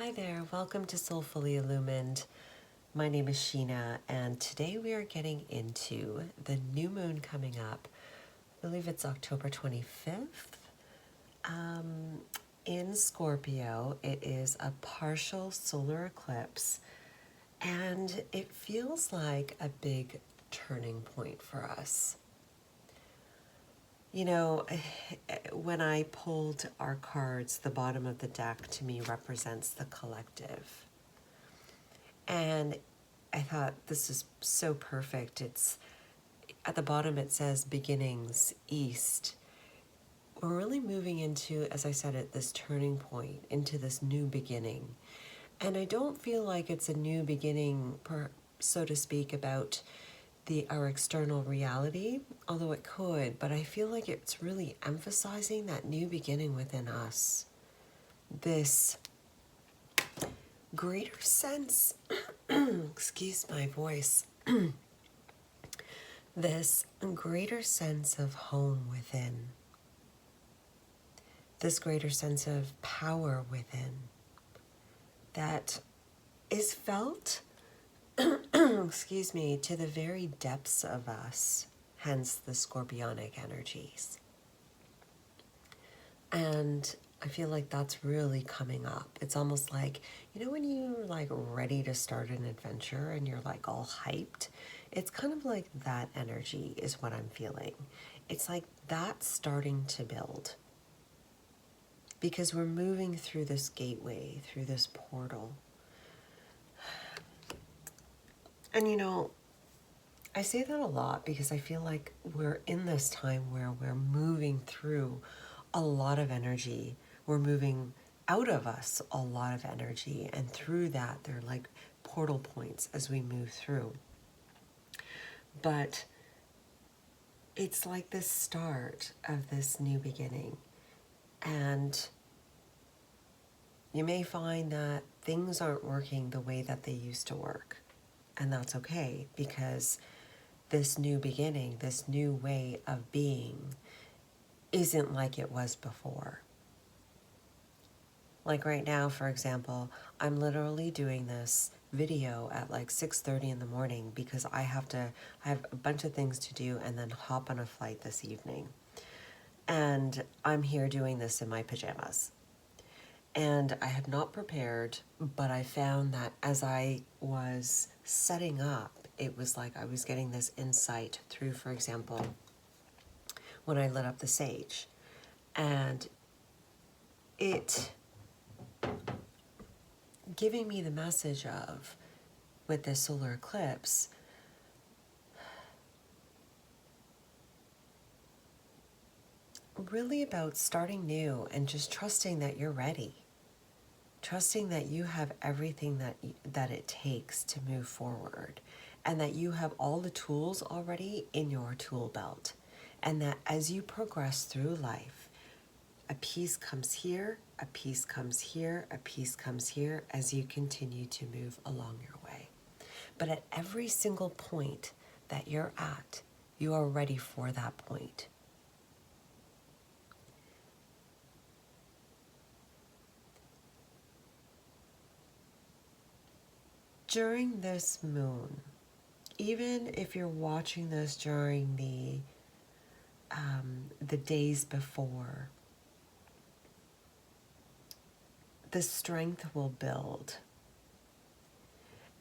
Hi there, welcome to Soulfully Illumined. My name is Sheena, and today we are getting into the new moon coming up. I believe it's October 25th. In Scorpio, it is a partial solar eclipse, and it feels like a big turning point for us. You know, when I pulled our cards, the bottom of the deck to me represents the collective. And I thought this is so perfect. It's at the bottom, it says beginnings, east. We're really moving into, as I said, at this turning point, into this new beginning. And I don't feel like it's a new beginning, so to speak, about our external reality, although it could, but I feel like it's really emphasizing that new beginning within us. This greater sense, excuse my voice, this greater sense of home within, this greater sense of power within that is felt excuse me, to the very depths of us, hence the scorpionic energies. And I feel like that's really coming up. It's almost like, you know, when you're like ready to start an adventure and you're like all hyped, it's kind of like that energy is what I'm feeling. It's like that's starting to build because we're moving through this gateway, through this portal. And you know, I say that a lot because I feel like we're in this time where we're moving through a lot of energy. We're moving out of us a lot of energy, and through that, they're like portal points as we move through. But it's like the start of this new beginning. And you may find that things aren't working the way that they used to work. And that's okay, because this new beginning, this new way of being, isn't like it was before. Like right now, for example, I'm literally doing this video at like 6:30 in the morning because I have a bunch of things to do and then hop on a flight this evening. And I'm here doing this in my pajamas. And I had not prepared, but I found that as I was setting up, it was like I was getting this insight through, for example, when I lit up the sage. And it giving me the message of, with this solar eclipse, really about starting new and just trusting that you're ready. Trusting that you have everything that it takes to move forward, and that you have all the tools already in your tool belt, and that as you progress through life, a piece comes here, a piece comes here, a piece comes here as you continue to move along your way. But at every single point that you're at, you are ready for that point. During this moon, even if you're watching this during the days before, the strength will build.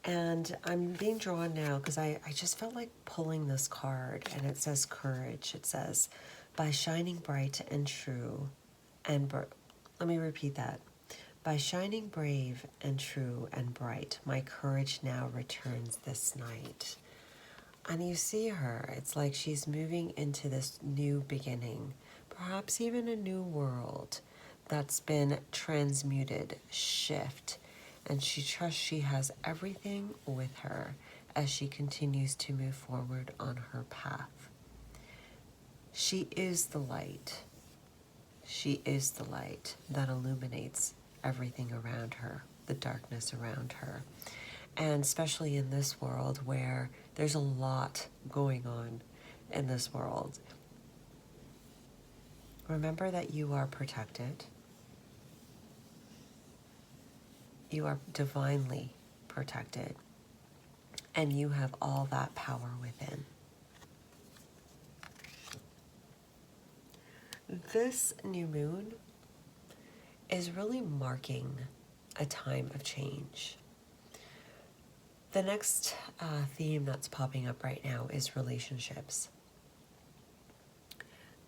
And I'm being drawn now because I just felt like pulling this card, and it says courage. It says, by shining bright and true and let me repeat that. By shining brave and true and bright, my courage now returns this night. And you see her, it's like she's moving into this new beginning, perhaps even a new world that's been transmuted, shift. And she trusts she has everything with her as she continues to move forward on her path. She is the light. She is the light that illuminates everything around her, the darkness around her. And especially in this world where there's a lot going on in this world. Remember that you are protected. You are divinely protected, and you have all that power within. This new moon is really marking a time of change. The next theme that's popping up right now is relationships.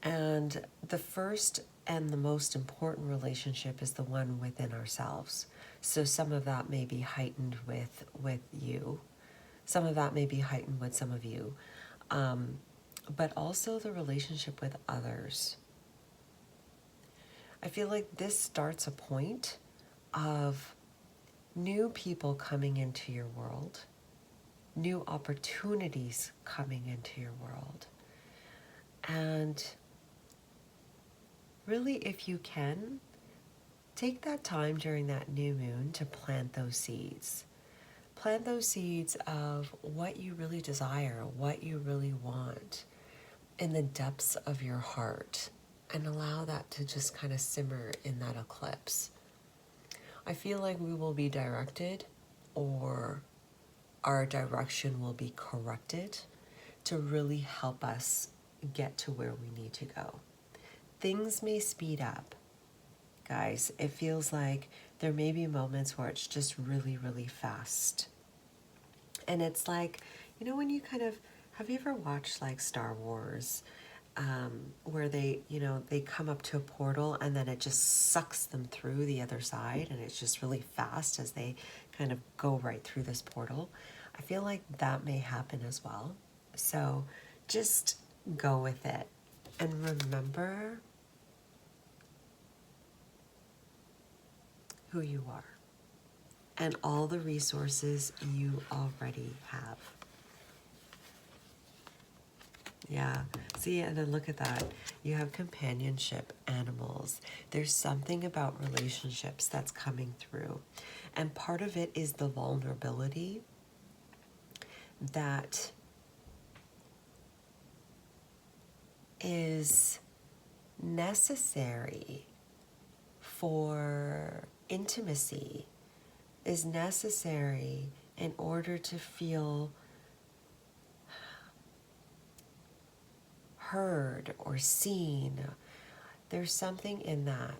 And the first and the most important relationship is the one within ourselves. So some of that may be heightened with you. Some of that may be heightened with some of you. But also the relationship with others. I feel like this starts a point of new people coming into your world, new opportunities coming into your world. And really, if you can, take that time during that new moon to plant those seeds. Plant those seeds of what you really desire, what you really want in the depths of your heart, and allow that to just kind of simmer in that eclipse. I feel like we will be directed, or our direction will be corrected to really help us get to where we need to go. Things may speed up. Guys, it feels like there may be moments where it's just really, really fast. And it's like, you know, when you kind of, have you ever watched like Star Wars, where they come up to a portal and then it just sucks them through the other side, and it's just really fast as they kind of go right through this portal? I feel like that may happen as well. So just go with it and remember who you are and all the resources you already have. Yeah, see, and then look at that. You have companionship, animals. There's something about relationships that's coming through. And part of it is the vulnerability that is necessary for intimacy, is necessary in order to feel heard or seen. There's something in that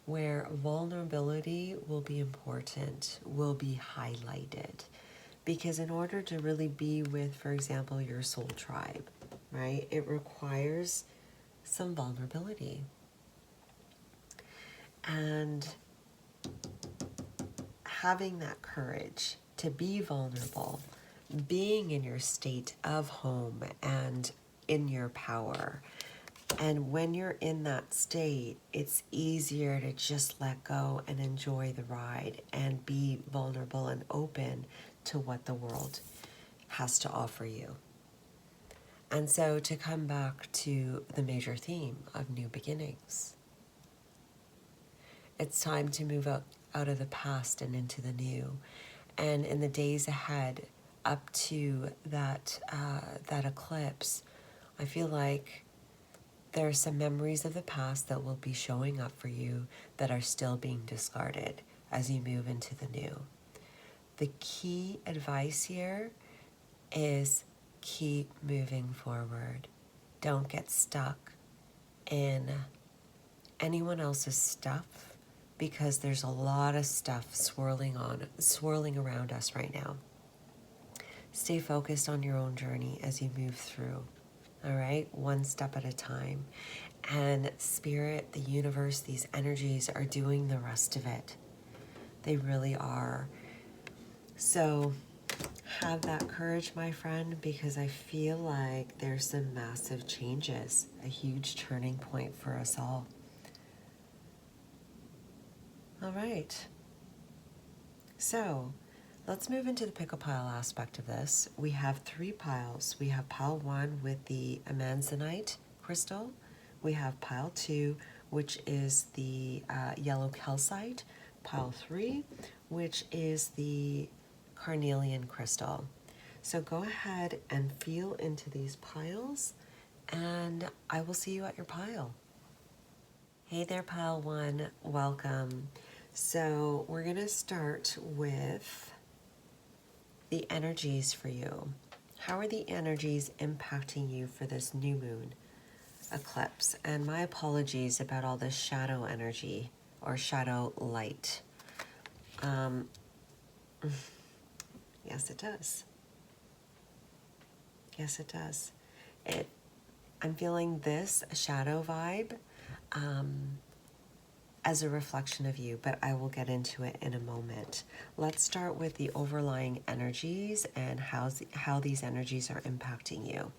where vulnerability will be important, will be highlighted. Because in order to really be with, for example, your soul tribe, right, it requires some vulnerability. And having that courage to be vulnerable, being in your state of home and in your power. And when you're in that state, it's easier to just let go and enjoy the ride and be vulnerable and open to what the world has to offer you. And so to come back to the major theme of new beginnings, it's time to move out of the past and into the new. And in the days ahead, up to that eclipse, I feel like there are some memories of the past that will be showing up for you that are still being discarded as you move into the new. The key advice here is keep moving forward. Don't get stuck in anyone else's stuff, because there's a lot of stuff swirling around us right now. Stay focused on your own journey as you move through. All right, one step at a time. And Spirit, the universe, these energies are doing the rest of it. They really are. So have that courage, my friend, because I feel like there's some massive changes, a huge turning point for us all. All right. So let's move into the pickle pile aspect of this. We have 3 piles. We have pile 1 with the amanzanite crystal. We have pile 2, which is the yellow calcite. Pile 3, which is the carnelian crystal. So go ahead and feel into these piles, and I will see you at your pile. Hey there, pile 1. Welcome. So we're going to start with the energies for you. How are the energies impacting you for this new moon eclipse? And my apologies about all this shadow energy or shadow light. Yes, it does. Yes, it does. I'm feeling this shadow vibe as a reflection of you, but I will get into it in a moment. Let's start with the overlying energies and how these energies are impacting you.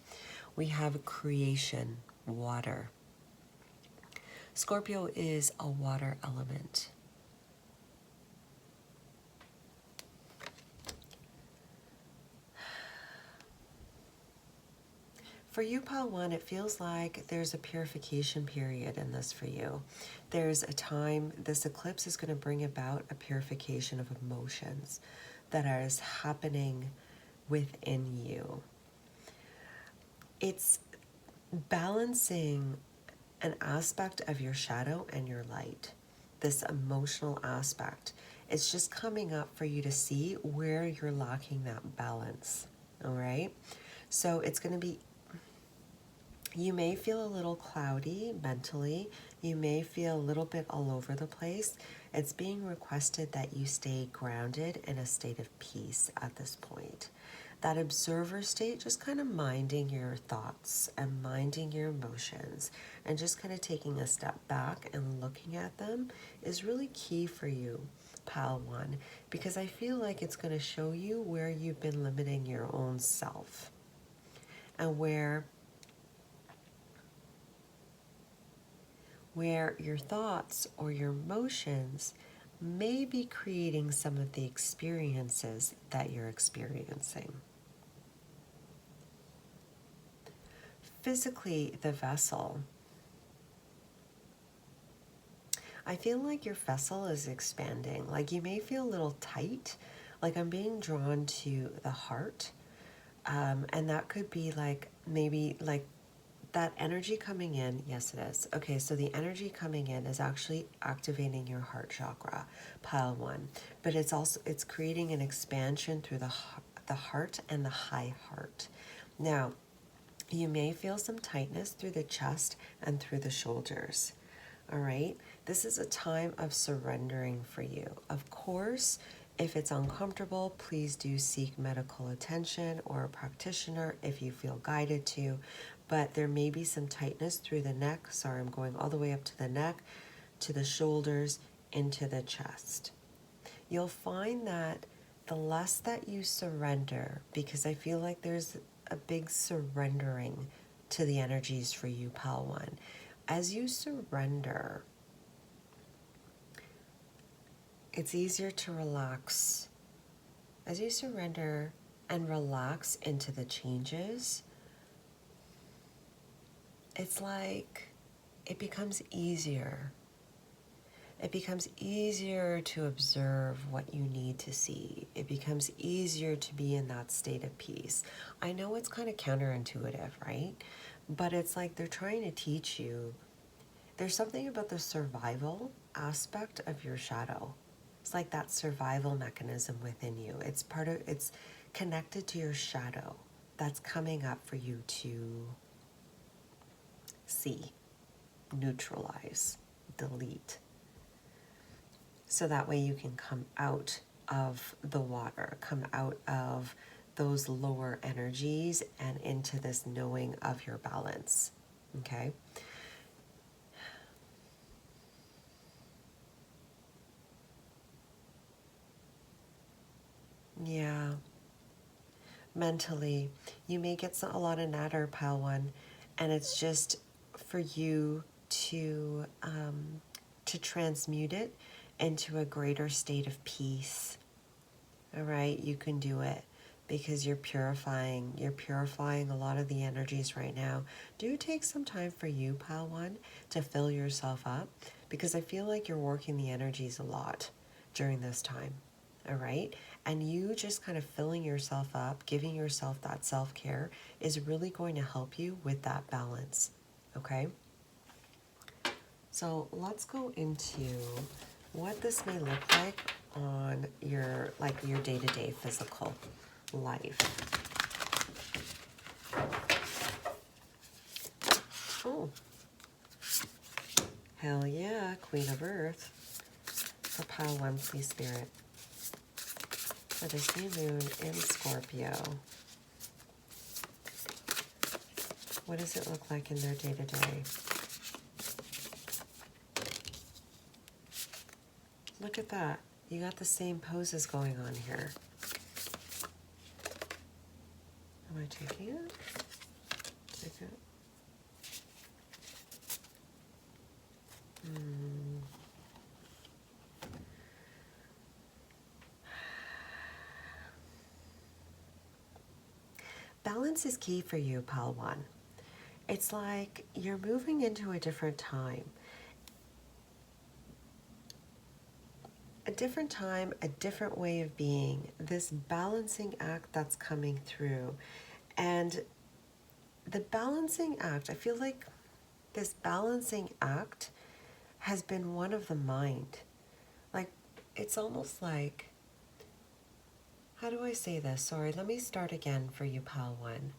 We have creation, water. Scorpio is a water element. For you, Pile 1, it feels like there's a purification period in this for you. There's a time, this eclipse is going to bring about a purification of emotions that is happening within you. It's balancing an aspect of your shadow and your light, this emotional aspect. It's just coming up for you to see where you're lacking that balance, all right? So it's going to be, you may feel a little cloudy mentally. You may feel a little bit all over the place. It's being requested that you stay grounded in a state of peace at this point. That observer state, just kind of minding your thoughts and minding your emotions and just kind of taking a step back and looking at them is really key for you, Pile 1, because I feel like it's going to show you where you've been limiting your own self and where your thoughts or your emotions may be creating some of the experiences that you're experiencing. Physically, the vessel. I feel like your vessel is expanding. Like you may feel a little tight. Like I'm being drawn to the heart. And that could be like maybe like that energy coming in. Yes, it is. Okay, so the energy coming in is actually activating your heart chakra, Pile 1. But it's creating an expansion through the heart and the high heart. Now, you may feel some tightness through the chest and through the shoulders. All right, this is a time of surrendering for you. Of course, if it's uncomfortable, please do seek medical attention or a practitioner if you feel guided to. But there may be some tightness through the neck. Sorry, I'm going all the way up to the neck, to the shoulders, into the chest. You'll find that the less that you surrender, because I feel like there's a big surrendering to the energies for you, Pal 1. As you surrender, it's easier to relax. As you surrender and relax into the changes, it's like it becomes easier. It becomes easier to observe what you need to see. It becomes easier to be in that state of peace. I know it's kind of counterintuitive, right? But it's like they're trying to teach you. There's something about the survival aspect of your shadow. It's like that survival mechanism within you. It's connected to your shadow that's coming up for you to see, neutralize, delete. So that way you can come out of the water, come out of those lower energies and into this knowing of your balance, okay? Yeah. Mentally, you may get a lot of natter, Pile 1, and it's just for you to transmute it into a greater state of peace. All right, you can do it because you're purifying a lot of the energies right now. Do take some time for you, Pile 1, to fill yourself up, because I feel like you're working the energies a lot during this time. All right, and you just kind of filling yourself up, giving yourself that self-care is really going to help you with that balance. Okay, so let's go into what this may look like on your day-to-day physical life. Oh, hell yeah, Queen of Earth. For pile 1, please, Spirit. For this new moon in Scorpio. What does it look like in their day-to-day? Look at that. You got the same poses going on here. Am I taking it? Take it. Balance is key for you, pile 1. It's like you're moving into a different time. A different time, a different way of being. This balancing act that's coming through. And the balancing act, I feel like this balancing act has been one of the mind. Like, it's almost like, how do I say this? Sorry, let me start again for you, pile 1.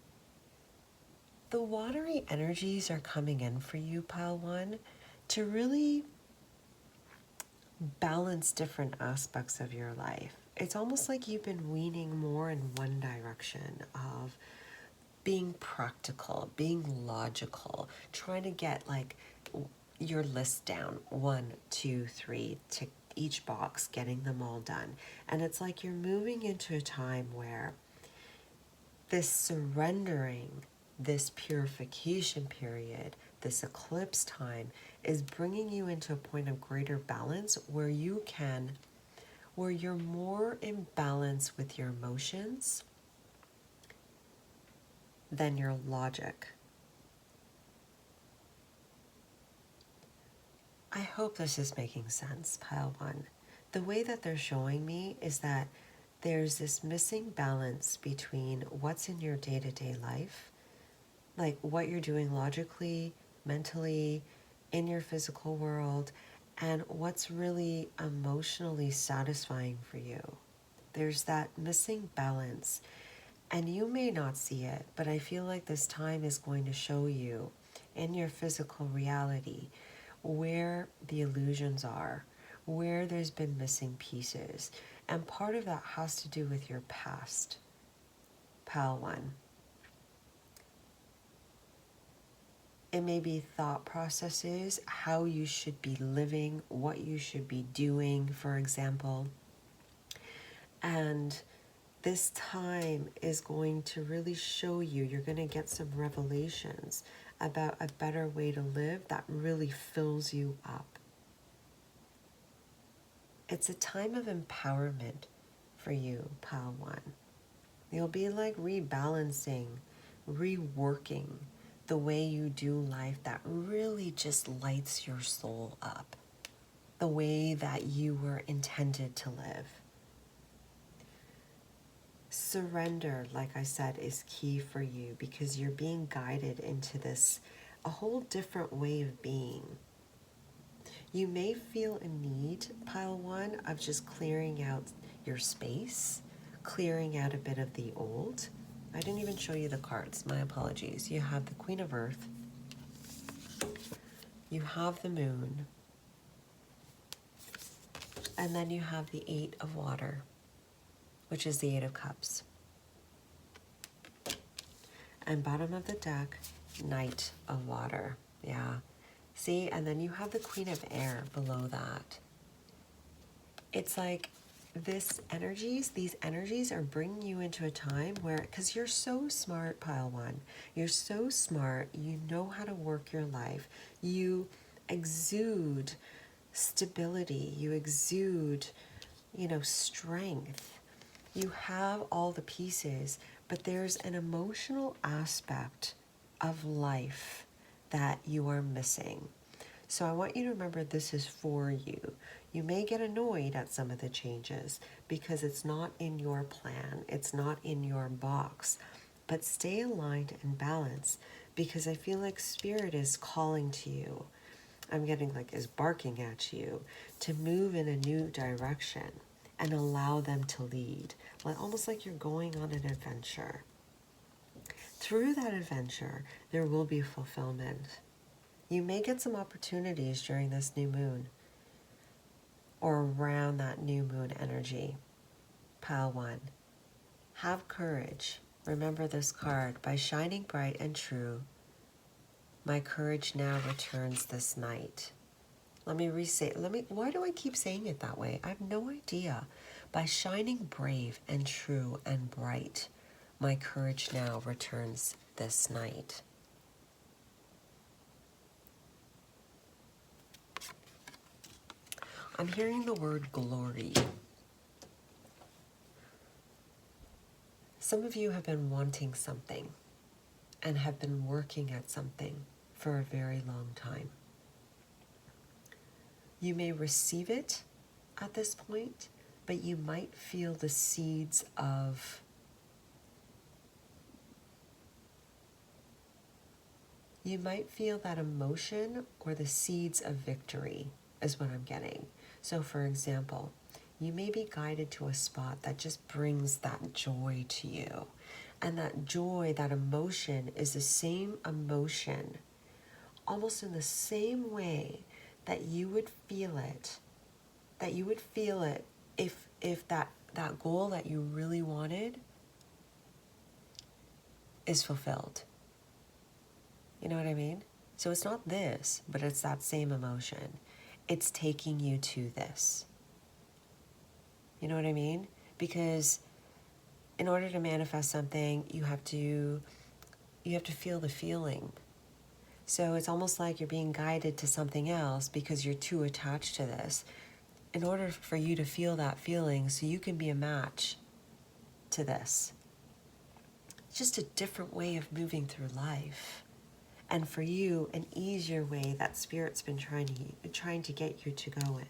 The watery energies are coming in for you, pile 1, to really balance different aspects of your life. It's almost like you've been leaning more in one direction of being practical, being logical, trying to get like your list down, 1, 2, 3, tick each box, getting them all done. And it's like you're moving into a time where this surrendering, this purification period, this eclipse time is bringing you into a point of greater balance where you're more in balance with your emotions than your logic. I hope this is making sense, pile 1. The way that they're showing me is that there's this missing balance between what's in your day-to-day life, like what you're doing logically, mentally, in your physical world, and what's really emotionally satisfying for you. There's that missing balance, and you may not see it, but I feel like this time is going to show you in your physical reality where the illusions are, where there's been missing pieces. And part of that has to do with your past, pile 1. It may be thought processes, how you should be living, what you should be doing, for example. And this time is going to really show you, you're going to get some revelations about a better way to live that really fills you up. It's a time of empowerment for you, pile 1. You'll be like rebalancing, reworking the way you do life that really just lights your soul up, the way that you were intended to live. Surrender, like I said, is key for you because you're being guided into this, a whole different way of being. You may feel a need, pile 1, of just clearing out your space, clearing out a bit of the old. I didn't even show you the cards, my apologies. You have the Queen of Earth, you have the Moon, and then you have the 8 of Water, which is the 8 of Cups. And bottom of the deck, Knight of Water. Yeah. See, and then you have the Queen of Air below that. It's like these energies are bringing you into a time where, because you're so smart, pile 1, you're so smart, you know how to work your life, you exude stability, you exude, strength. You have all the pieces, but there's an emotional aspect of life that you are missing. So I want you to remember this is for you. You may get annoyed at some of the changes because it's not in your plan, it's not in your box, but stay aligned and balanced because I feel like Spirit is calling to you I'm getting like is barking at you to move in a new direction and allow them to lead. Like almost like you're going on an adventure. Through that adventure, there will be fulfillment. You may get some opportunities during this new moon or around that new moon energy. Pile 1. Have courage. Remember this card. By shining bright and true, my courage now returns this night. Let me re-say, why do I keep saying it that way? I have no idea. By shining brave and true and bright, my courage now returns this night. I'm hearing the word glory. Some of you have been wanting something and have been working at something for a very long time. You may receive it at this point, but you might feel the seeds of that emotion or the seeds of victory is what I'm getting. So for example, you may be guided to a spot that just brings that joy to you. And that joy, that emotion is the same emotion, almost in the same way that you would feel it, if that goal that you really wanted is fulfilled. You know what I mean? So it's not this, but it's that same emotion. It's taking you to this. You know what I mean? Because in order to manifest something, you have to feel the feeling. So it's almost like you're being guided to something else because you're too attached to this. In order for you to feel that feeling, so you can be a match to this. It's just a different way of moving through life. And for you, an easier way that Spirit's been trying to get you to go in.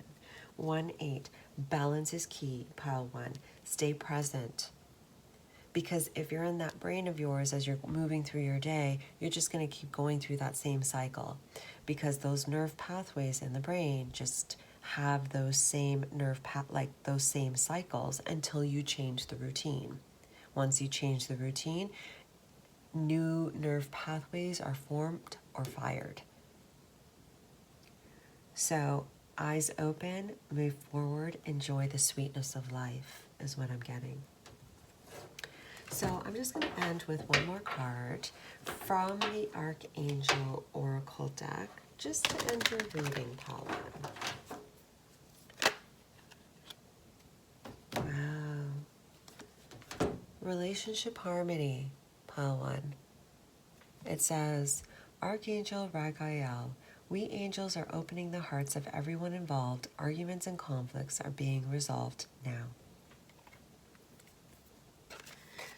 1-8, balance is key, pile 1. Stay present. Because if you're in that brain of yours as you're moving through your day, you're just going to keep going through that same cycle. Because those nerve pathways in the brain just have those same those same cycles until you change the routine. Once you change the routine, new nerve pathways are formed or fired. So, eyes open, move forward, enjoy the sweetness of life is what I'm getting. So I'm just going to end with one more card from the Archangel Oracle deck, just to end your reading, Paula. Wow. Relationship harmony, pile 1. It says, Archangel Raphael, we angels are opening the hearts of everyone involved. Arguments and conflicts are being resolved now.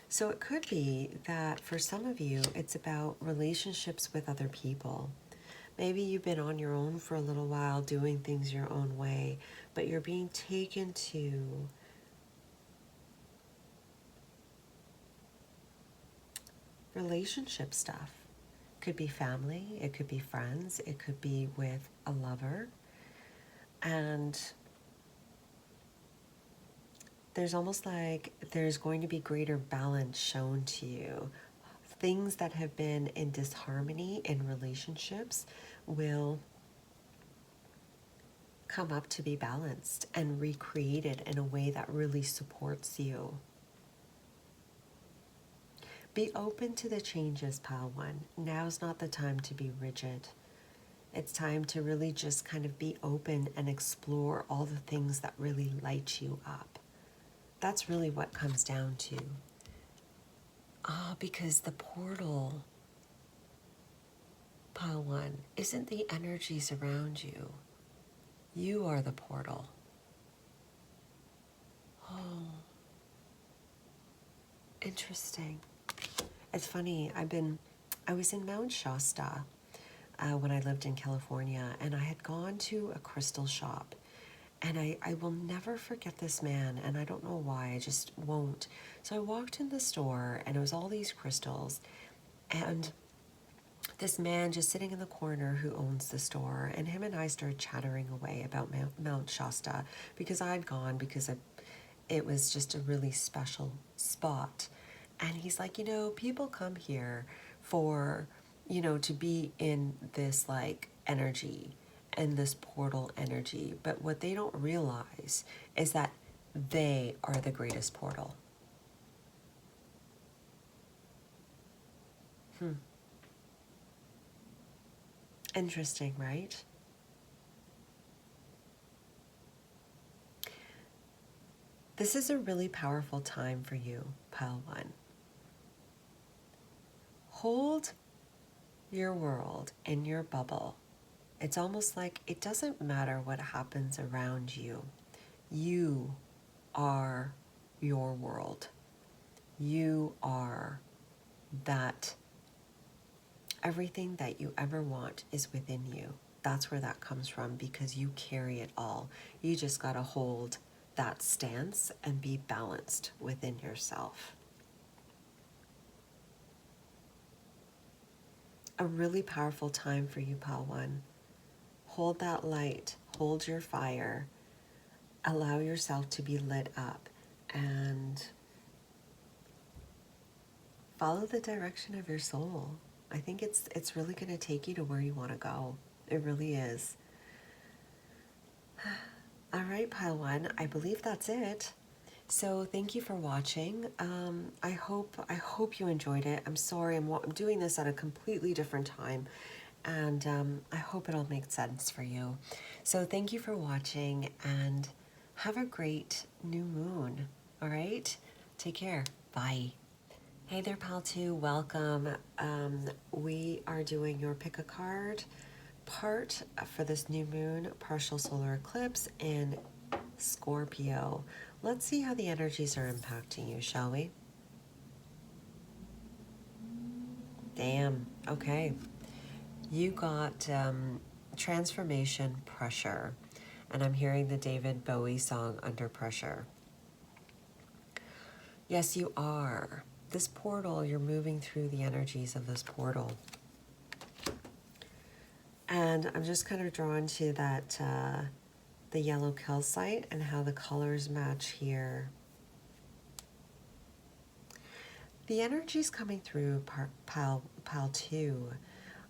So it could be that for some of you, it's about relationships with other people. Maybe you've been on your own for a little while, doing things your own way, but you're being taken to relationship stuff. Could be family, it could be friends, it could be with a lover. And there's almost like there's going to be greater balance shown to you. Things that have been in disharmony in relationships will come up to be balanced and recreated in a way that really supports you. Be open to the changes, pile 1. Now's not the time to be rigid. It's time to really just kind of be open and explore all the things that really light you up. That's really what comes down to. Because the portal, pile 1, isn't the energies around you. You are the portal. Oh, interesting. It's funny, I was in Mount Shasta when I lived in California, and I had gone to a crystal shop. And I will never forget this man, and I don't know why, I just won't. So I walked in the store, and it was all these crystals, and this man just sitting in the corner who owns the store, and him and I started chattering away about Mount Shasta because I'd gone because it was just a really special spot. And he's like, people come here for, to be in this like energy and this portal energy. But what they don't realize is that they are the greatest portal. Interesting, right? This is a really powerful time for you, Pile 1. Hold your world in your bubble. It's almost like it doesn't matter what happens around you. You are your world. You are that. Everything that you ever want is within you. That's where that comes from, because you carry it all. You just got to hold that stance and be balanced within yourself. A really powerful time for you, Pal 1. Hold that light, hold your fire, allow yourself to be lit up, and follow the direction of your soul. I think it's really going to take you to where you want to go. It really is. All right, Pile 1, I believe that's it. So thank you for watching. I hope you enjoyed it. I'm sorry, I'm doing this at a completely different time, and I hope it all made sense for you. So thank you for watching, and have a great new moon. All right, take care. Bye. Hey there, Pal 2, welcome. We are doing your pick a card part for this new moon partial solar eclipse in Scorpio. Let's see how the energies are impacting you, shall we? Damn, okay. You got transformation pressure, and I'm hearing the David Bowie song Under Pressure. Yes, you are. This portal, you're moving through the energies of this portal. And I'm just kind of drawn to that, the yellow calcite and how the colors match here. The energy's coming through Pile 2.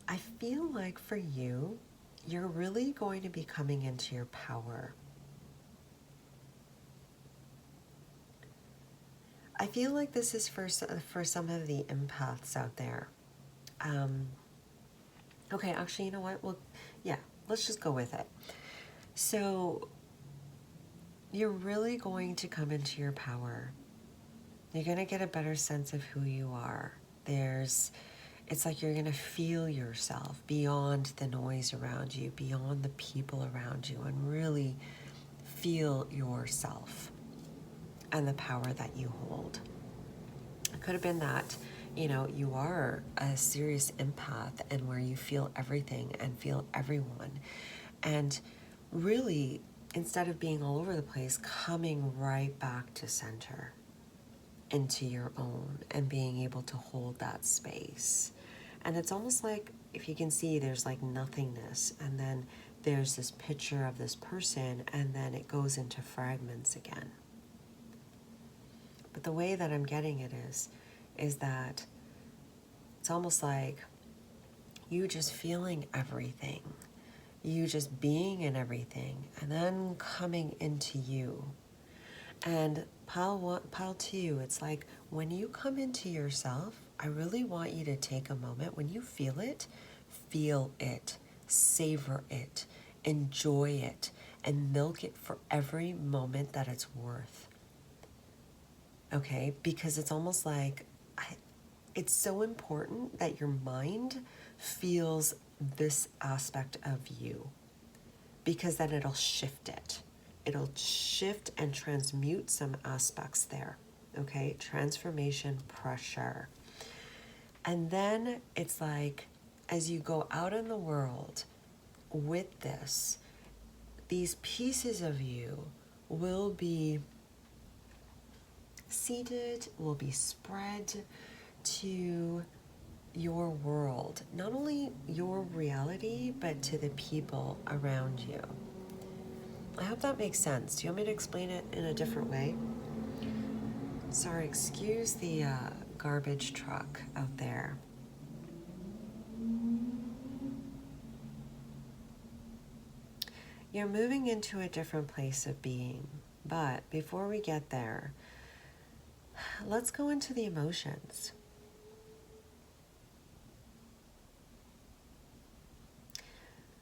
I feel like for you, you're really going to be coming into your power. I feel like this is for some of the empaths out there. Okay, actually, you know what? Well, yeah, let's just go with it. So, you're really going to come into your power. You're going to get a better sense of who you are. It's like you're going to feel yourself beyond the noise around you, beyond the people around you, and really feel yourself and the power that you hold. It could have been that, you are a serious empath and where you feel everything and feel everyone. And really, instead of being all over the place, coming right back to center into your own and being able to hold that space. And it's almost like, if you can see, there's like nothingness, and then there's this picture of this person, and then it goes into fragments again. But the way that I'm getting it is that it's almost like you just feeling everything, you just being in everything, and then coming into you. And Pile 2, it's like when you come into yourself, I really want you to take a moment. When you feel it, savor it, enjoy it, and milk it for every moment that it's worth. Okay, because it's almost like it's so important that your mind feels this aspect of you, because then it'll shift it. It'll shift and transmute some aspects there. Okay, transformation pressure. And then it's like, as you go out in the world with this, these pieces of you will be seeded, will be spread to your world, not only your reality, but to the people around you. I hope that makes sense. Do you want me to explain it in a different way? Sorry, excuse the garbage truck out there. You're moving into a different place of being, but before we get there, let's go into the emotions.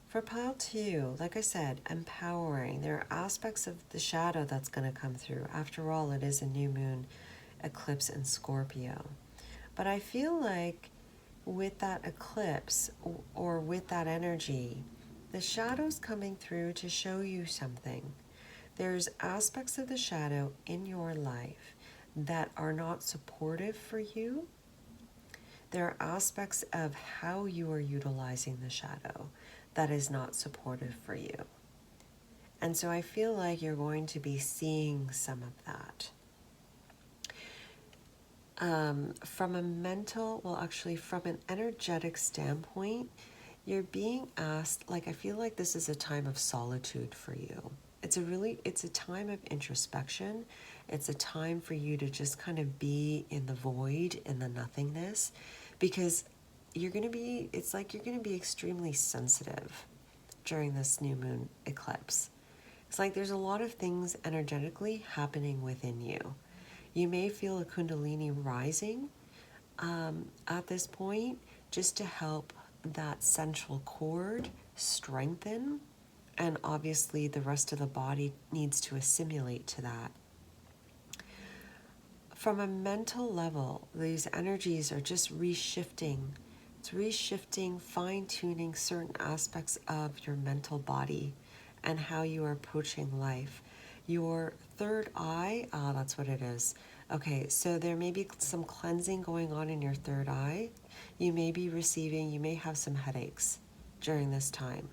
For pile 2, like I said, empowering. There are aspects of the shadow that's going to come through. After all, it is a new moon eclipse in Scorpio. But I feel like with that eclipse or with that energy, the shadow's coming through to show you something. There's aspects of the shadow in your life that are not supportive for you. There are aspects of how you are utilizing the shadow that is not supportive for you. And so I feel like you're going to be seeing some of that. From a mental, well, actually from an energetic standpoint, you're being asked, like, I feel like this is a time of solitude for you. It's a time of introspection. It's a time for you to just kind of be in the void, in the nothingness, because it's like you're going to be extremely sensitive during this new moon eclipse. It's like there's a lot of things energetically happening within you. You may feel a kundalini rising at this point, just to help that central cord strengthen, and obviously the rest of the body needs to assimilate to that. From a mental level, these energies are just reshifting. It's reshifting, fine-tuning certain aspects of your mental body and how you are approaching life. Your third eye, that's what it is. Okay, so there may be some cleansing going on in your third eye. You may have some headaches during this time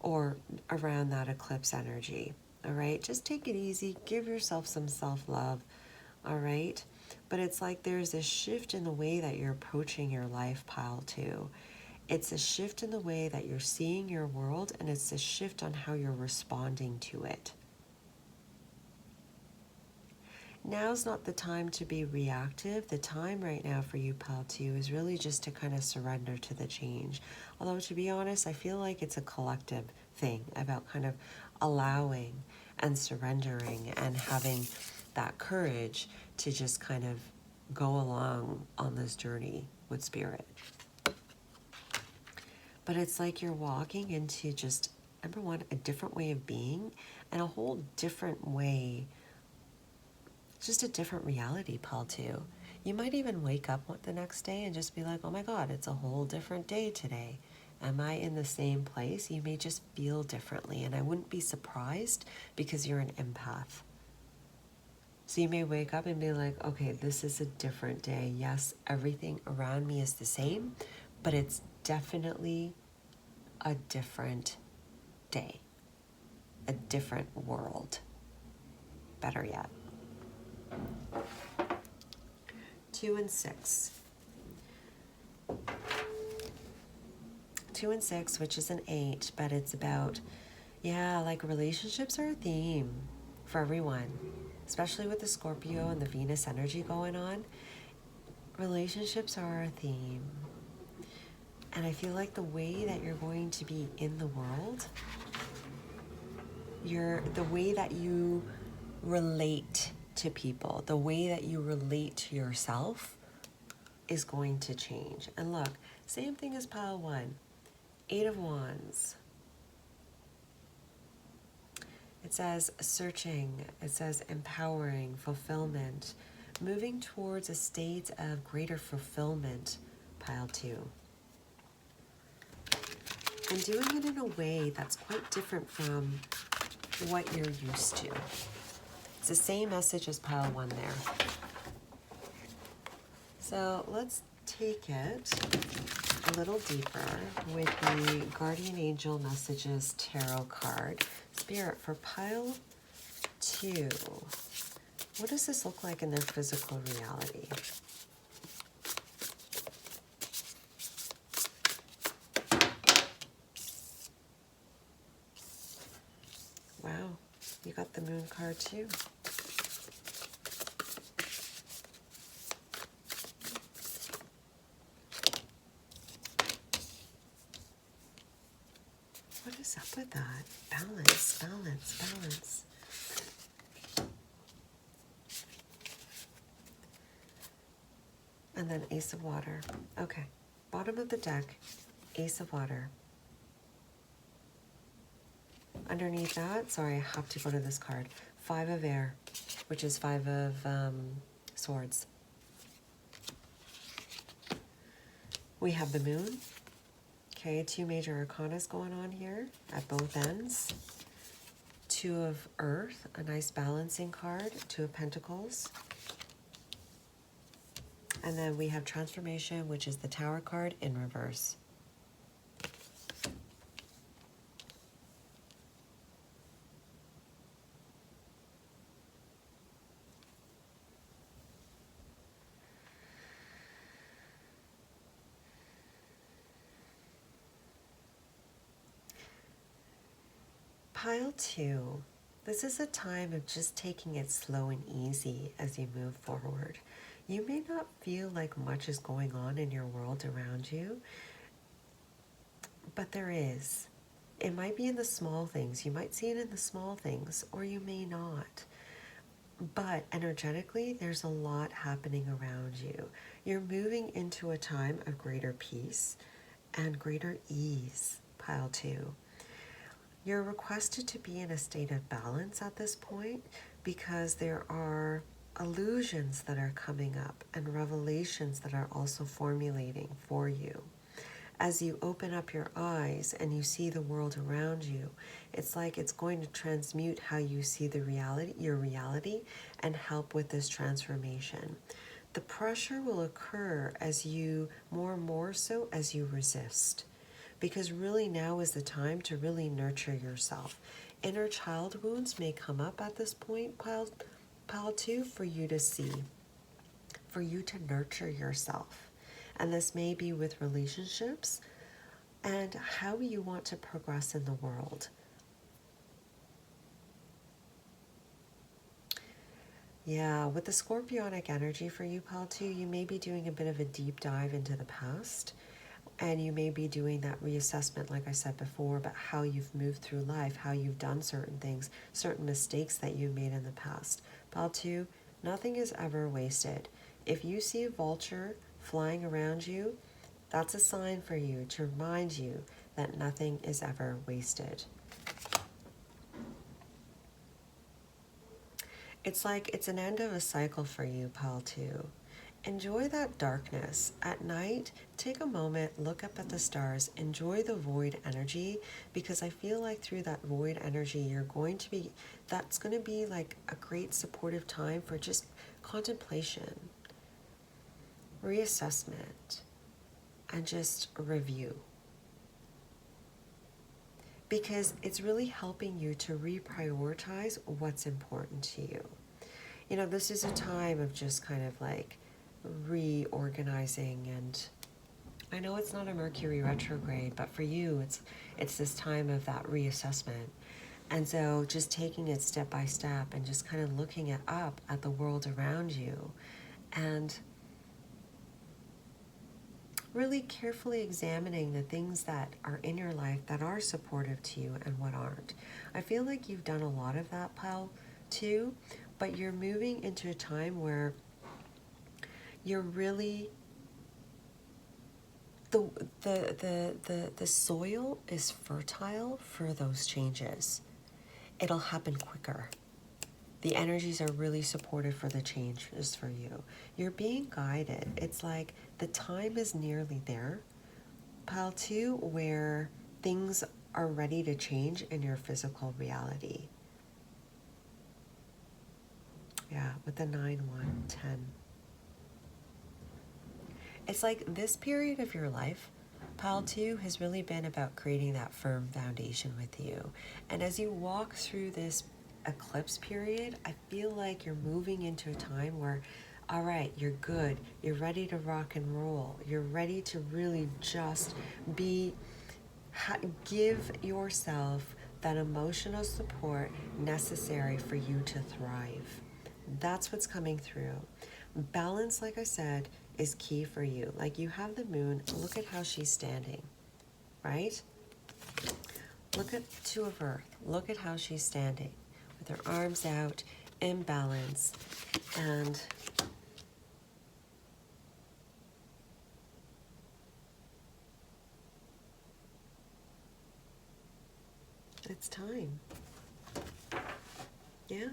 or around that eclipse energy. All right, just take it easy. Give yourself some self-love. All right, but it's like there's a shift in the way that you're approaching your life, pile 2. It's a shift in the way that you're seeing your world, and it's a shift on how you're responding to it. Now's not the time to be reactive. The time right now for you, pile 2, is really just to kind of surrender to the change. Although, to be honest, I feel like it's a collective thing about kind of allowing and surrendering and having that courage to just kind of go along on this journey with spirit. But it's like you're walking into just, number one, a different way of being, and a whole different way, just a different reality, pile 2. You might even wake up the next day and just be like, oh my God, it's a whole different day today. Am I in the same place? You may just feel differently, and I wouldn't be surprised because you're an empath. So you may wake up and be like, okay, this is a different day. Yes, everything around me is the same, but it's definitely a different day, a different world. Better yet. 2 and 6. 2 and 6, which is an 8, but it's about, like relationships are a theme for everyone, especially with the Scorpio and the Venus energy going on. Relationships are a theme. And I feel like the way that you're going to be in the world, the way that you relate to people, the way that you relate to yourself is going to change. And look, same thing as pile 1, 8 of Wands. It says searching, it says empowering, fulfillment, moving towards a state of greater fulfillment, pile 2. And doing it in a way that's quite different from what you're used to. It's the same message as pile 1 there. So let's take it a little deeper with the Guardian Angel Messages Tarot card. Spirit, for pile 2, what does this look like in their physical reality? card too. What is up with that? Balance, balance, balance. And then Ace of Water. Okay, bottom of the deck, Ace of Water. Underneath that, sorry, I have to go to this card. 5 of Air, which is 5 of Swords. We have the Moon. Okay, 2 major arcanas going on here at both ends. 2 of Earth, a nice balancing card. 2 of Pentacles. And then we have Transformation, which is the Tower card in reverse. Pile 2. This is a time of just taking it slow and easy as you move forward. You may not feel like much is going on in your world around you, but there is. It might be in the small things. You might see it in the small things, or you may not. But energetically, there's a lot happening around you. You're moving into a time of greater peace and greater ease, Pile 2. You're requested to be in a state of balance at this point because there are illusions that are coming up and revelations that are also formulating for you. As you open up your eyes and you see the world around you, it's like it's going to transmute how you see the reality, your reality, and help with this transformation. The pressure will occur as you, more so as you resist. Because really now is the time to really nurture yourself. Inner child wounds may come up at this point, pile 2, for you to see, for you to nurture yourself. And this may be with relationships and how you want to progress in the world. Yeah, with the Scorpionic energy for you, pile 2, you may be doing a bit of a deep dive into the past. And you may be doing that reassessment, like I said before, about how you've moved through life, how you've done certain things, certain mistakes that you made in the past. Pile 2, nothing is ever wasted. If you see a vulture flying around you, that's a sign for you to remind you that nothing is ever wasted. It's like it's an end of a cycle for you, Pile 2. Enjoy that darkness. At night, take a moment, look up at the stars, enjoy the void energy, because I feel like through that void energy, that's going to be like a great supportive time for just contemplation, reassessment, and just review. Because it's really helping you to reprioritize what's important to you. You know, this is a time of just kind of like reorganizing, and I know it's not a Mercury retrograde, but for you it's this time of that reassessment. And so just taking it step by step and just kind of looking up at the world around you and really carefully examining the things that are in your life that are supportive to you and what aren't. I feel like you've done a lot of that, Pile 2, but you're moving into a time where you're really the soil is fertile for those changes. It'll happen quicker. The energies are really supportive for the changes for you. You're being guided. It's like the time is nearly there, Pile 2, where things are ready to change in your physical reality. Yeah, with the 9, 1, 10. It's like this period of your life, Pile 2, has really been about creating that firm foundation with you. And as you walk through this eclipse period, I feel like you're moving into a time where, all right, you're good. You're ready to rock and roll. You're ready to really just give yourself that emotional support necessary for you to thrive. That's what's coming through. Balance, like I said, is key for you. Like, you have the moon. Look at how she's standing, right? Look at Two of Earth. Look at how she's standing with her arms out, in balance. And it's time. Yeah.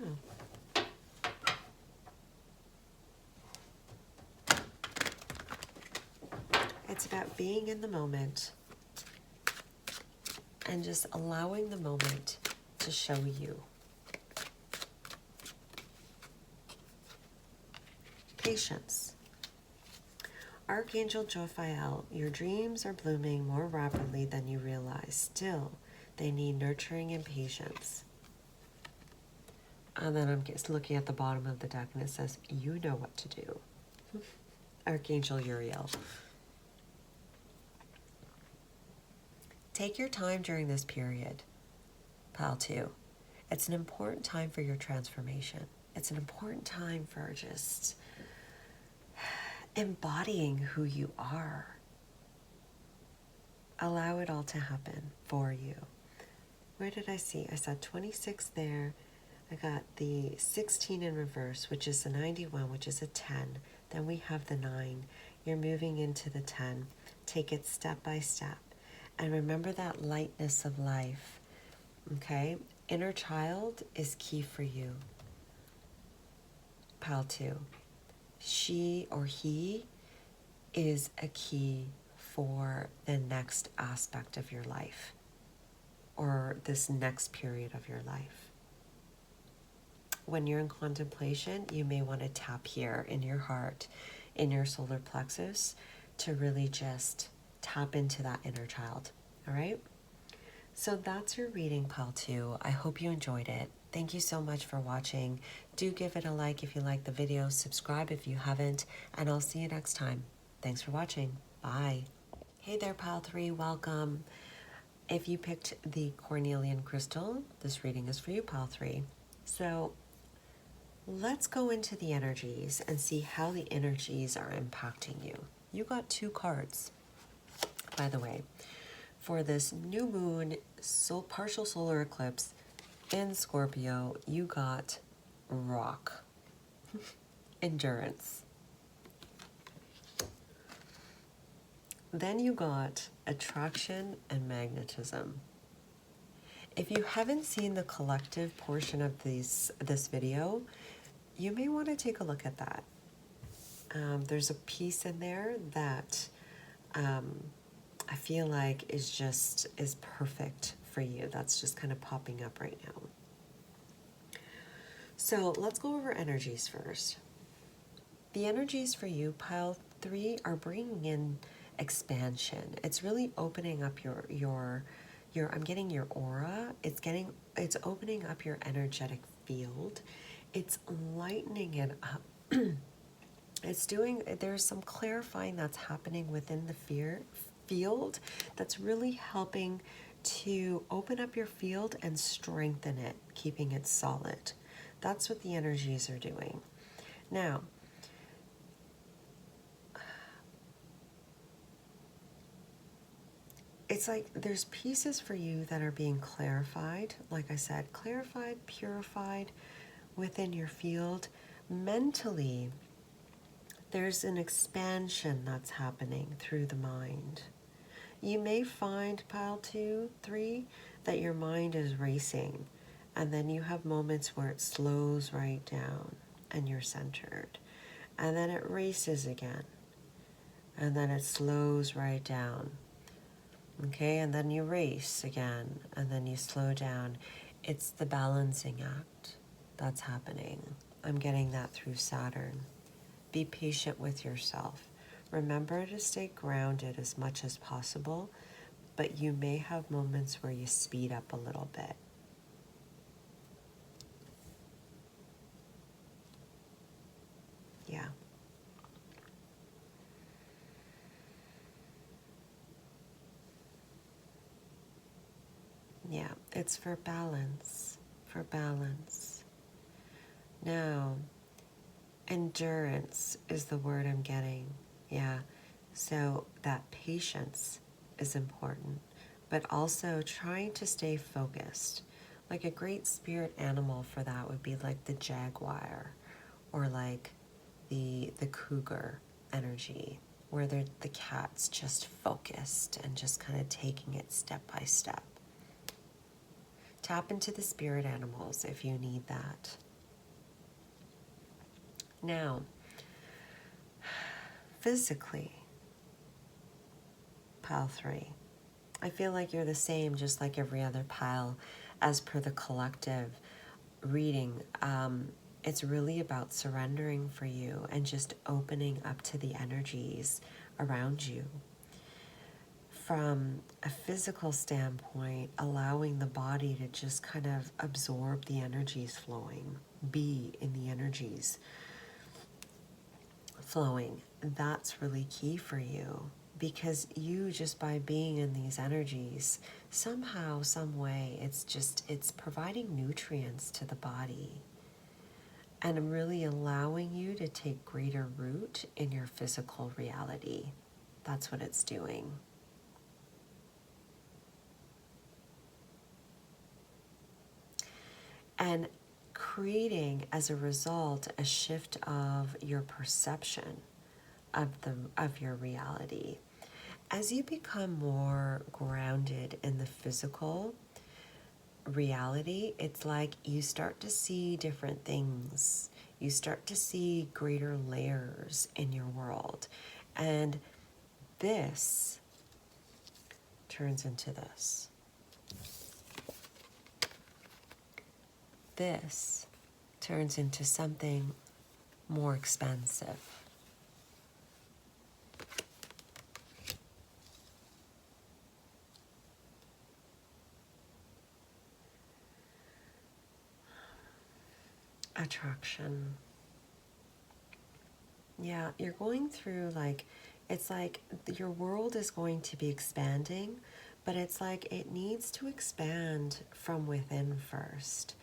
It's about being in the moment and just allowing the moment to show you. Patience. Archangel Jophiel, your dreams are blooming more rapidly than you realize. Still, they need nurturing and patience. And then I'm just looking at the bottom of the deck and it says, you know what to do. Archangel Uriel. Take your time during this period, Pile 2. It's an important time for your transformation. It's an important time for just embodying who you are. Allow it all to happen for you. Where did I see? I saw 26 there. I got the 16 in reverse, which is the 91, which is a 10. Then we have the 9. You're moving into the 10. Take it step by step. And remember that lightness of life, okay? Inner child is key for you. Pile 2. She or he is a key for the next aspect of your life or this next period of your life. When you're in contemplation, you may want to tap here in your heart, in your solar plexus, to really just tap into that inner child, all right? So that's your reading, Pile 2. I hope you enjoyed it. Thank you so much for watching. Do give it a like if you like the video, subscribe if you haven't, and I'll see you next time. Thanks for watching. Bye. Hey there, Pile 3, welcome. If you picked the cornelian crystal, this reading is for you, Pile 3. So let's go into the energies and see how the energies are impacting you. You got 2 cards, by the way, for this new moon partial solar eclipse in Scorpio. You got rock, endurance. Then you got attraction and magnetism. If you haven't seen the collective portion of this video, you may want to take a look at that. There's a piece in there that I feel like is perfect for you. That's just kind of popping up right now. So let's go over energies first. The energies for you, Pile 3, are bringing in expansion. It's really opening up your I'm getting your aura. It's opening up your energetic field. It's lightening it up. There's some clarifying that's happening within the field that's really helping to open up your field and strengthen it, keeping it solid. That's what the energies are doing. Now, it's like there's pieces for you that are being clarified. Like I said, clarified, purified within your field. Mentally, there's an expansion that's happening through the mind. You may find, Pile 2, 3, that your mind is racing, and then you have moments where it slows right down and you're centered. And then it races again, and then it slows right down. Okay, and then you race again, and then you slow down. It's the balancing act that's happening. I'm getting that through Saturn. Be patient with yourself. Remember to stay grounded as much as possible, but you may have moments where you speed up a little bit. Yeah. Yeah, It's for balance, for balance. Now, endurance is the word I'm getting. Yeah. So that patience is important, but also trying to stay focused. Like a great spirit animal for that would be like the jaguar or like the cougar energy, where the cat's just focused and just kind of taking it step by step. Tap into the spirit animals if you need that. Now, physically, pile 3, I feel like you're the same, just like every other pile, as per the collective reading. It's really about surrendering for you and just opening up to the energies around you. From a physical standpoint, allowing the body to just kind of absorb the energies flowing, be in the energies flowing. That's really key for you, because you, just by being in these energies, somehow, some way, it's providing nutrients to the body and really allowing you to take greater root in your physical reality. That's what it's doing. And creating, as a result, a shift of your perception of your reality. As you become more grounded in the physical reality, it's like you start to see different things. You start to see greater layers in your world. And this turns into this. This turns into something more expansive. Attraction. Yeah, you're going through it's like your world is going to be expanding, but it's like it needs to expand from within first.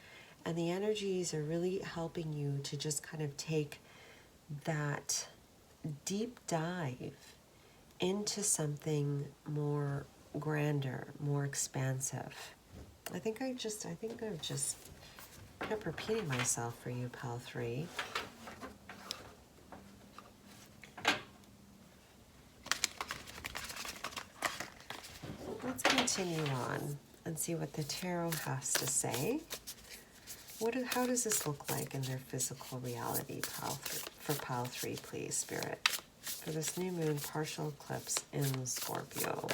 And the energies are really helping you to just kind of take that deep dive into something more grander, more expansive. I think I've just kept repeating myself for you, pal 3. Let's continue on and see what the tarot has to say. How does this look like in their physical reality, for pile 3, please, Spirit, for this new moon partial eclipse in Scorpio?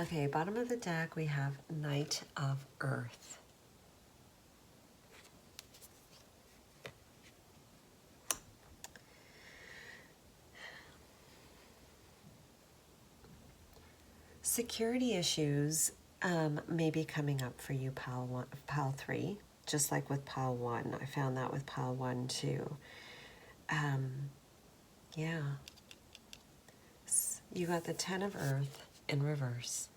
Okay, bottom of the deck, we have Knight of Earth. Security issues may be coming up for you, pile 3, just like with pile 1. I found that with pile 1 too. Yeah. You got the 10 of Earth in reverse.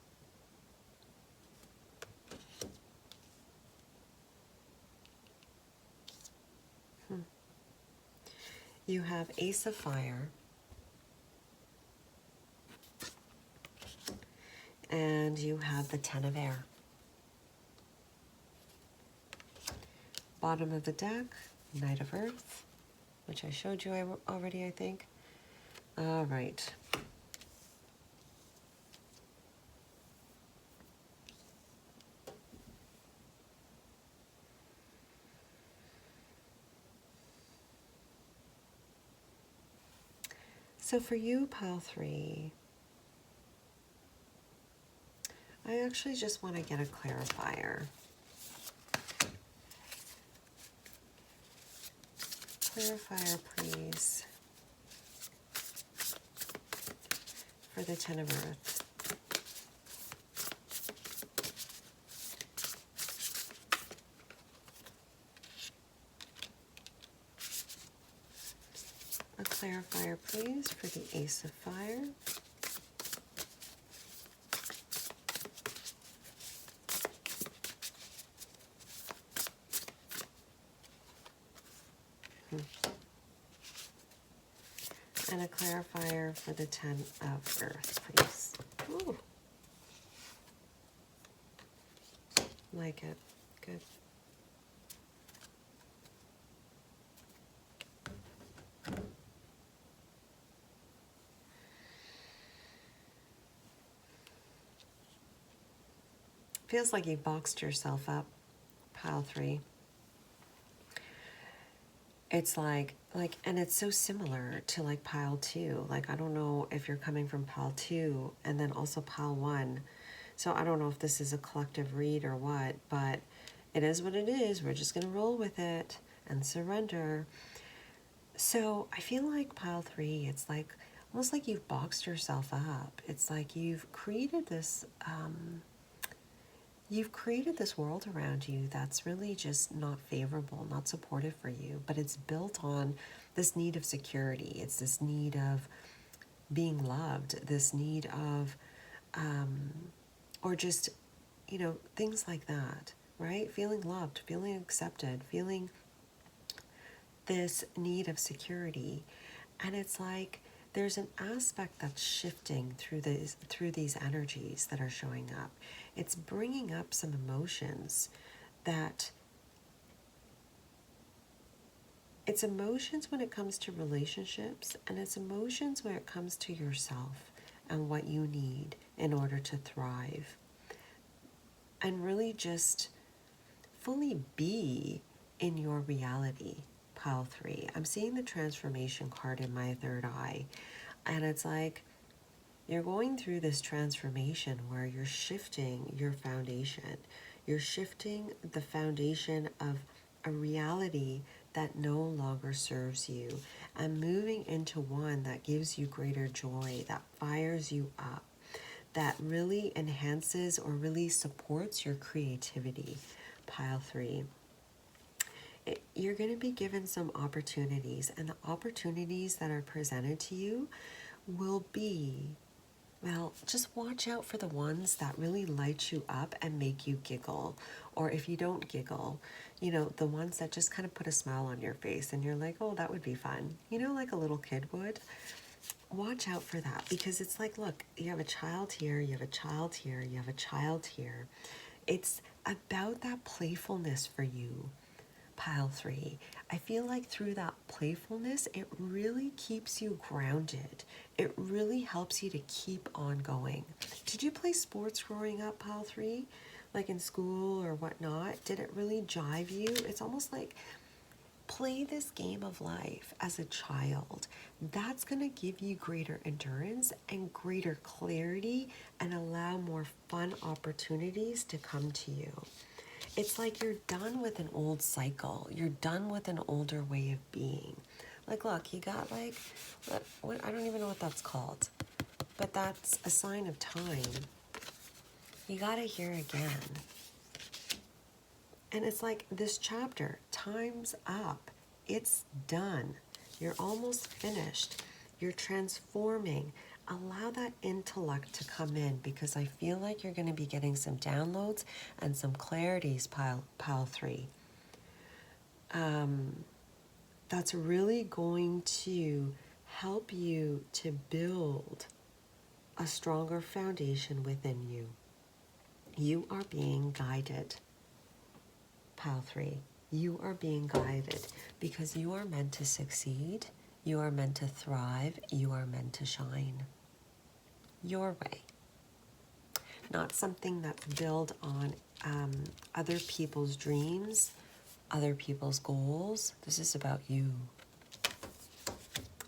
You have Ace of Fire. And you have the 10 of Air. Bottom of the deck, Knight of Earth, which I showed you already, I think. All right. So for you, pile 3, I actually just want to get a clarifier. Clarifier, please, for the Ten of Earth. A clarifier, please, for the Ace of Fire. And a clarifier for the Ten of Earth, please. Ooh. Like it. Good. Feels like you boxed yourself up, pile 3. It's like, and it's so similar to like pile 2. Like, I don't know if you're coming from pile 2 and then also pile 1. So I don't know if this is a collective read or what, but it is what it is. We're just going to roll with it and surrender. So I feel like pile 3, it's like almost like you've boxed yourself up. It's like you've created this world around you that's really just not favorable, not supportive for you, but it's built on this need of security. It's this need of being loved, this need of, or just, you know, things like that, right? Feeling loved, feeling accepted, feeling this need of security. And it's like there's an aspect that's shifting through these energies that are showing up. It's bringing up some emotions that it's emotions when it comes to relationships, and it's emotions when it comes to yourself and what you need in order to thrive and really just fully be in your reality. Pile 3. I'm seeing the transformation card in my third eye, and it's like you're going through this transformation where you're shifting your foundation. You're shifting the foundation of a reality that no longer serves you and moving into one that gives you greater joy, that fires you up, that really enhances or really supports your creativity. Pile 3. You're going to be given some opportunities, and the opportunities that are presented to you will be, well, just watch out for the ones that really light you up and make you giggle. Or if you don't giggle, you know, the ones that just kind of put a smile on your face and you're like, oh, that would be fun. You know, like a little kid would. Watch out for that, because it's like, look, you have a child here, you have a child here, you have a child here. It's about that playfulness for you. Pile 3. I feel like through that playfulness, it really keeps you grounded. It really helps you to keep on going. Did you play sports growing up, Pile 3? Like in school or whatnot? Did it really jive you? It's almost like play this game of life as a child. That's going to give you greater endurance and greater clarity and allow more fun opportunities to come to you. It's like you're done with an old cycle. You're done with an older way of being. Like, look, you got like, what I don't even know what that's called, but that's a sign of time. You got to hear again. And it's like this chapter, time's up. It's done. You're almost finished. You're transforming. Allow that intellect to come in, because I feel like you're going to be getting some downloads and some clarities, pile 3. That's really going to help you to build a stronger foundation within you. You are being guided, pile 3. You are being guided because you are meant to succeed. You are meant to thrive. You are meant to shine your way. Not something that's built on other people's dreams, other people's goals. This is about you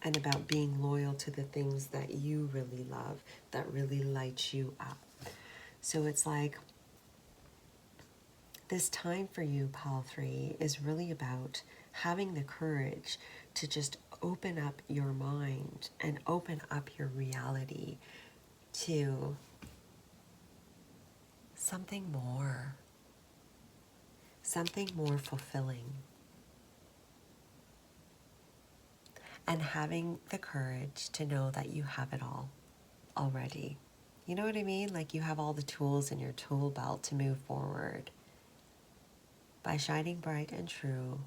and about being loyal to the things that you really love, that really light you up. So it's like this time for you, Pile 3, is really about having the courage to just open up your mind and open up your reality to something more fulfilling. And having the courage to know that you have it all already. You know what I mean? Like you have all the tools in your tool belt to move forward. By shining bright and true,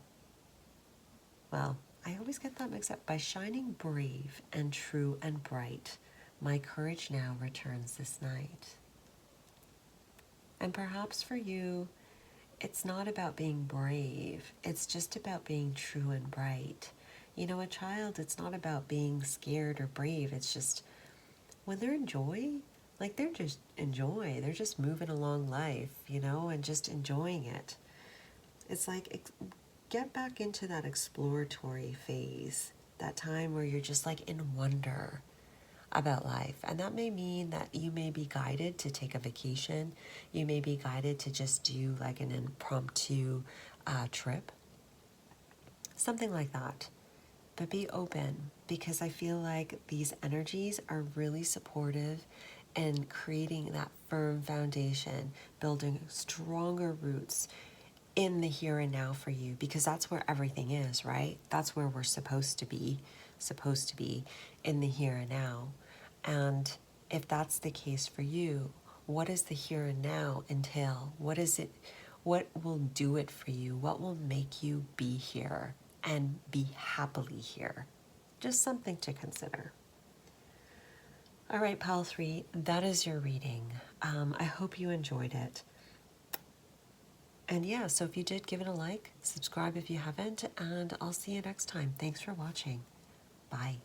well, I always get that mixed up. By shining brave and true and bright, my courage now returns this night. And perhaps for you, it's not about being brave. It's just about being true and bright. You know, a child, it's not about being scared or brave. It's just when they're in joy, like they're just in joy. They're just moving along life, you know, and just enjoying it. It's like get back into that exploratory phase, that time where you're just like in wonder about life. And that may mean that you may be guided to take a vacation. You may be guided to just do like an impromptu trip, something like that. But be open, because I feel like these energies are really supportive and creating that firm foundation, building stronger roots in the here and now for you, because that's where everything is, right? That's where we're supposed to be in the here and now. And if that's the case for you, what does the here and now entail? What is it? What will do it for you? What will make you be here and be happily here? Just something to consider. All right, Pile 3, that is your reading. I hope you enjoyed it. And yeah, so if you did, give it a like, subscribe if you haven't, and I'll see you next time. Thanks for watching. Bye.